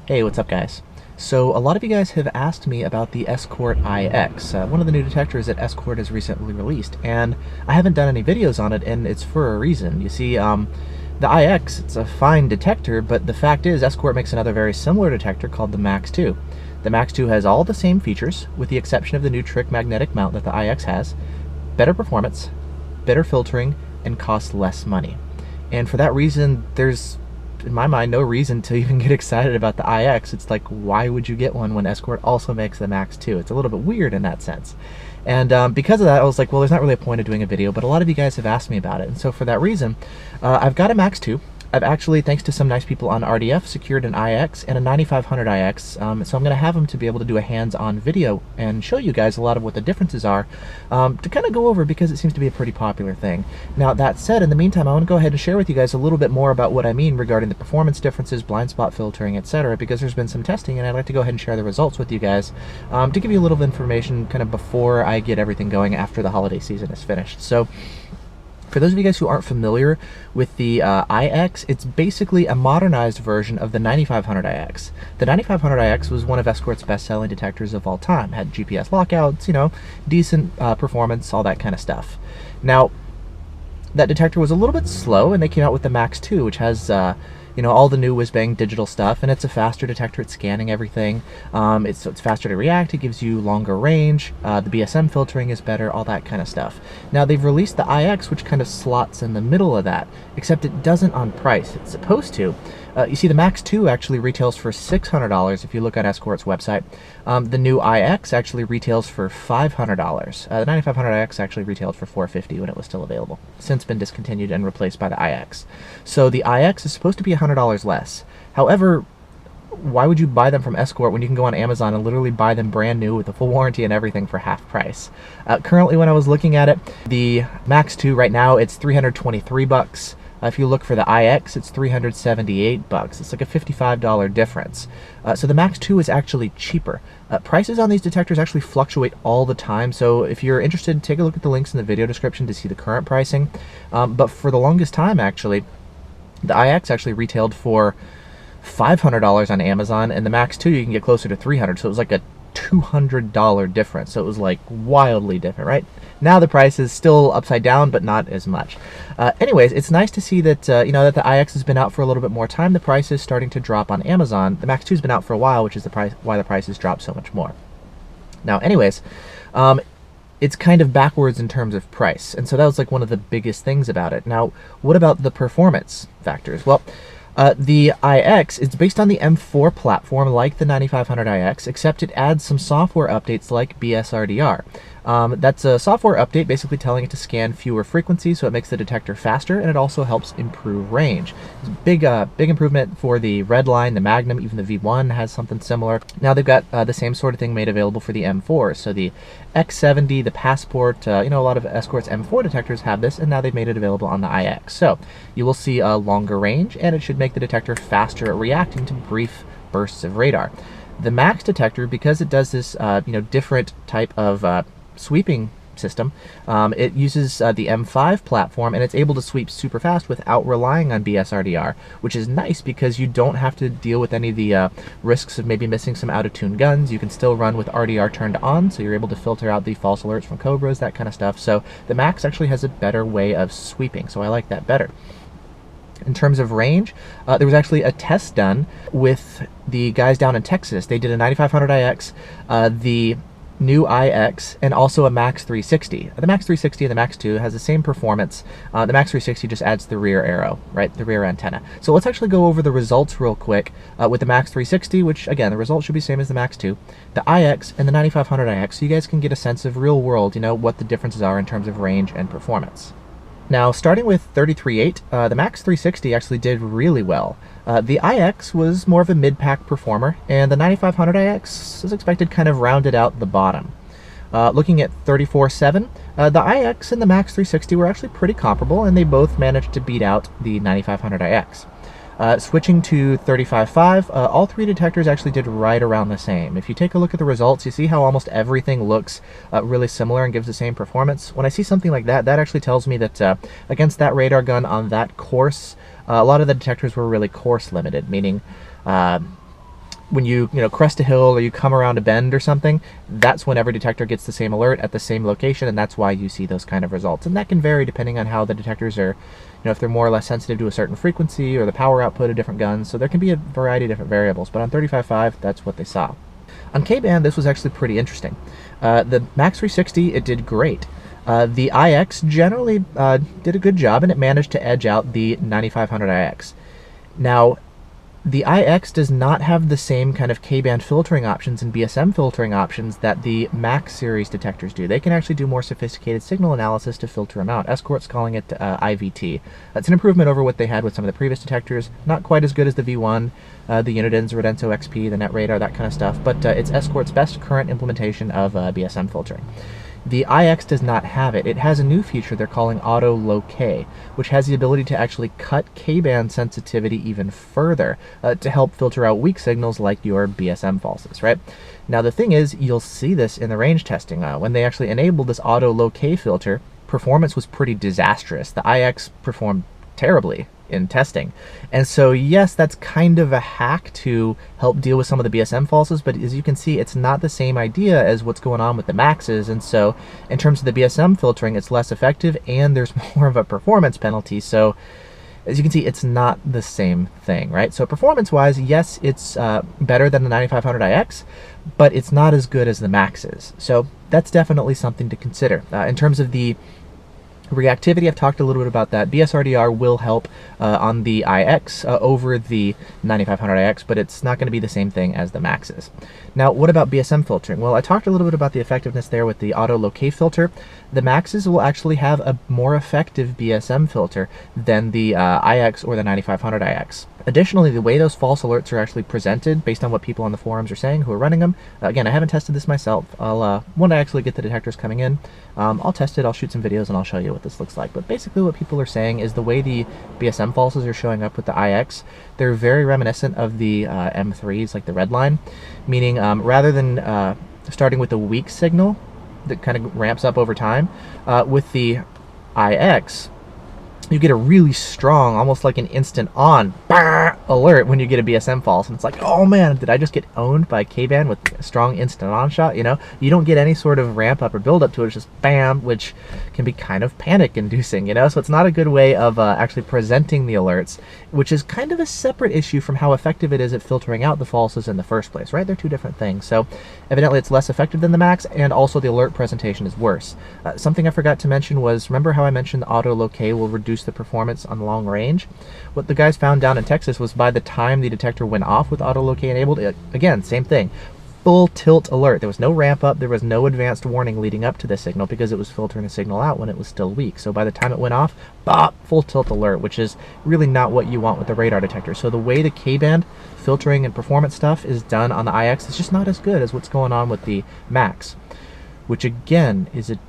Hey, what's up guys? So a lot of you guys have asked me about the Escort IX, one of the new detectors that Escort has recently released, and I haven't done any videos on it, and it's for a reason. You see, the IX, it's a fine detector, but the fact is Escort makes another very similar detector called the Max 2. The Max 2 has all the same features, with the exception of the new trick magnetic mount that the IX has, better performance, better filtering, and costs less money. And for that reason, there's in my mind no reason to even get excited about the IX. It's like, why would you get one when Escort also makes the Max 2? It's a little bit weird in that sense. And because of that, I was like, well, there's not really a point of doing a video, but a lot of you guys have asked me about it. And so for that reason, I've got a Max 2. I've actually, thanks to some nice people on RDF, secured an IX and a 9500 IX, so I'm going to have them to be able to do a hands-on video and show you guys a lot of what the differences are to kind of go over, because it seems to be a pretty popular thing. Now, that said, in the meantime, I want to go ahead and share with you guys a little bit more about what I mean regarding the performance differences, blind spot filtering, etc., because there's been some testing, and I'd like to go ahead and share the results with you guys to give you a little information kind of before I get everything going after the holiday season is finished. So, for those of you guys who aren't familiar with the IX, it's basically a modernized version of the 9500 IX. The 9500 IX was one of Escort's best-selling detectors of all time. Had GPS lockouts, you know, decent performance, all that kind of stuff. Now, that detector was a little bit slow, and they came out with the Max 2, which has you know, all the new whiz-bang digital stuff, and it's a faster detector at scanning everything. It's faster to react, it gives you longer range, the Bsm filtering is better, all that kind of stuff. Now, they've released the IX, which kind of slots in the middle of that, except it doesn't on price. It's supposed to. You see, the Max 2 actually retails for $600 if you look at Escort's website. The new IX actually retails for $500. The 9500 IX actually retailed for $450 when it was still available. Since been discontinued and replaced by the IX. So the IX is supposed to be $100 less. However, why would you buy them from Escort when you can go on Amazon and literally buy them brand new with a full warranty and everything for half price? Currently, when I was looking at it, the Max 2 right now, it's $323. If you look for the IX, it's $378. It's like a $55 difference. So the Max 2 is actually cheaper. Prices on these detectors actually fluctuate all the time, so if you're interested, take a look at the links in the video description to see the current pricing. But for the longest time, actually, the IX actually retailed for $500 on Amazon, and the Max 2 you can get closer to $300, so it was like a $200 difference. So it was like wildly different, right? Now the price is still upside down, but not as much. Anyways, it's nice to see that you know, that the IX has been out for a little bit more time. The price is starting to drop on Amazon. The Max 2 has been out for a while, which is the price why the price has dropped so much more. Now, anyways, it's kind of backwards in terms of price, and so that was like one of the biggest things about it. Now, what about the performance factors? Well, the IX is based on the M4 platform like the 9500 IX, except it adds some software updates like BSRDR. That's a software update basically telling it to scan fewer frequencies, so it makes the detector faster, and it also helps improve range. It's a big improvement for the Redline, the Magnum, even the V1 has something similar. Now they've got the same sort of thing made available for the M4, so the X70, the Passport, you know, a lot of Escort's M4 detectors have this, and now they've made it available on the IX. So you will see a longer range, and it should make the detector faster at reacting to brief bursts of radar. The Max detector, because it does this you know, different type of sweeping system, it uses the M5 platform, and it's able to sweep super fast without relying on BSRDR, which is nice because you don't have to deal with any of the risks of maybe missing some out-of-tune guns. You can still run with RDR turned on, so you're able to filter out the false alerts from Cobras, that kind of stuff. So the Max actually has a better way of sweeping, so I like that better. In terms of range, there was actually a test done with the guys down in Texas. They did a 9500 IX, the new IX, and also a Max 360. The Max 360 and the Max 2 has the same performance. The Max 360 just adds the rear arrow, right? The rear antenna. So let's actually go over the results real quick with the Max 360, which again, the results should be same as the Max 2, the IX, and the 9500 IX, so you guys can get a sense of real world, you know, what the differences are in terms of range and performance. Now, starting with 33.8, the Max 360 actually did really well. The IX was more of a mid-pack performer, and the 9500 IX, as expected, kind of rounded out the bottom. Looking at 34.7, the IX and the Max 360 were actually pretty comparable, and they both managed to beat out the 9500 IX. Switching to 35.5, all three detectors actually did right around the same. If you take a look at the results, you see how almost everything looks really similar and gives the same performance. When I see something like that, that actually tells me that against that radar gun on that course, a lot of the detectors were really course limited, meaning when you crest a hill or you come around a bend or something, that's when every detector gets the same alert at the same location, and that's why you see those kind of results. And that can vary depending on how the detectors are, if they're more or less sensitive to a certain frequency or the power output of different guns. So there can be a variety of different variables, but on 35.5, that's what they saw. On K-band, this was actually pretty interesting. The Max 360, it did great. The IX generally did a good job, and it managed to edge out the 9500 IX. Now, the IX does not have the same kind of K-band filtering options and Bsm filtering options that the Max series detectors do. They can actually do more sophisticated signal analysis to filter them out. Escort's calling it IVT. That's an improvement over what they had with some of the previous detectors. Not quite as good as the V1, the Unidens, Rodenso XP, the Net Radar, that kind of stuff, but it's Escort's best current implementation of Bsm filtering. The IX does not have it. It has a new feature they're calling Auto Low K, which has the ability to actually cut K-band sensitivity even further to help filter out weak signals like your Bsm falses, right? Now the thing is, you'll see this in the range testing. When they actually enabled this Auto Low K filter, performance was pretty disastrous. The IX performed terribly in testing. And so yes, that's kind of a hack to help deal with some of the Bsm falses, but as you can see, it's not the same idea as what's going on with the Maxes, and so in terms of the Bsm filtering, it's less effective and there's more of a performance penalty. So as you can see, it's not the same thing, right? So performance-wise, yes, it's better than the 9500 IX, but it's not as good as the Maxes. So that's definitely something to consider. In terms of the reactivity, I've talked a little bit about that. BSRDR will help on the IX over the 9500 IX, but it's not going to be the same thing as the Maxes. Now, what about Bsm filtering? Well, I talked a little bit about the effectiveness there with the Auto Low K filter. The Maxes will actually have a more effective Bsm filter than the IX or the 9500 IX. Additionally, the way those false alerts are actually presented, based on what people on the forums are saying who are running them, again, I haven't tested this myself. I'll when I actually get the detectors coming in, I'll test it, I'll shoot some videos, and I'll show you what this looks like. But basically what people are saying is the way the Bsm falses are showing up with the IX, they're very reminiscent of the M3s, like the red line, meaning rather than starting with a weak signal that kind of ramps up over time, with the IX, you get a really strong, almost like an instant on alert when you get a Bsm false, and it's like, oh man, did I just get owned by K-band with a strong instant on shot? You don't get any sort of ramp up or build up to it. It's just bam, which can be kind of panic inducing, so it's not a good way of actually presenting the alerts, which is kind of a separate issue from how effective it is at filtering out the falses in the first place, right? They're two different things. So evidently it's less effective than the Max, and also the alert presentation is worse. Something I forgot to mention was, remember how I mentioned the Auto Low K will reduce the performance on long range? What the guys found down in Texas was by the time the detector went off with Auto Low K enabled, again, same thing, full tilt alert. There was no ramp up, there was no advanced warning leading up to the signal because it was filtering the signal out when it was still weak. So by the time it went off, bop, full tilt alert, which is really not what you want with the radar detector. So the way the K-band filtering and performance stuff is done on the IX is just not as good as what's going on with the Max, which again is a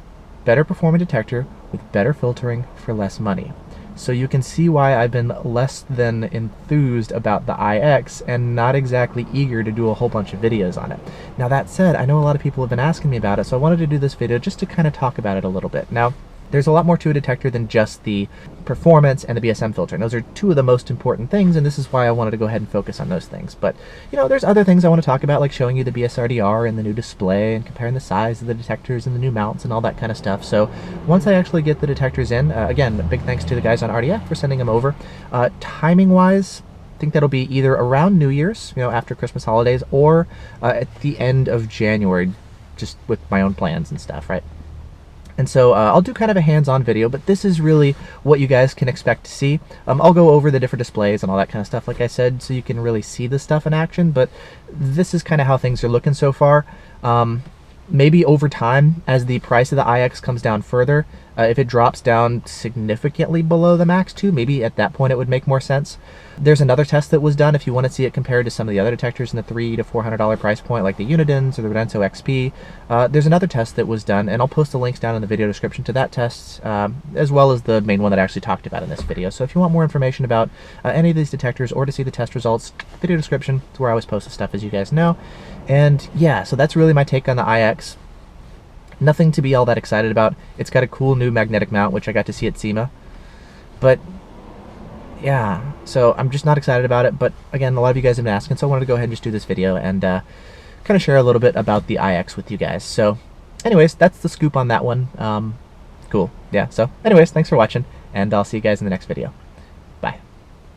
better performing detector with better filtering for less money. So you can see why I've been less than enthused about the IX and not exactly eager to do a whole bunch of videos on it. Now that said, I know a lot of people have been asking me about it, so I wanted to do this video just to kind of talk about it a little bit. Now, there's a lot more to a detector than just the performance and the Bsm filter. And those are two of the most important things, and this is why I wanted to go ahead and focus on those things. But, there's other things I want to talk about, like showing you the BSRDR and the new display and comparing the size of the detectors and the new mounts and all that kind of stuff. So once I actually get the detectors in, again, big thanks to the guys on RDF for sending them over. Timing-wise, I think that'll be either around New Year's, after Christmas holidays, or at the end of January, just with my own plans and stuff, right? And so I'll do kind of a hands-on video, but this is really what you guys can expect to see. I'll go over the different displays and all that kind of stuff, like I said, so you can really see the stuff in action, but this is kind of how things are looking so far. Maybe over time, as the price of the IX comes down further, if it drops down significantly below the Max 2, maybe at that point it would make more sense. There's another test that was done if you want to see it compared to some of the other detectors in the $300 to $400 price point, like the Unidens or the Rodenso XP. There's another test that was done, and I'll post the links down in the video description to that test, as well as the main one that I actually talked about in this video. So if you want more information about any of these detectors or to see the test results, video description is where I always post the stuff, as you guys know. And yeah, so that's really my take on the IX. Nothing to be all that excited about. It's got a cool new magnetic mount, which I got to see at SEMA. But yeah, so I'm just not excited about it, but again, a lot of you guys have been asking, so I wanted to go ahead and just do this video and kind of share a little bit about the IX with you guys. So anyways, that's the scoop on that one. Cool. Yeah, so anyways, thanks for watching, and I'll see you guys in the next video.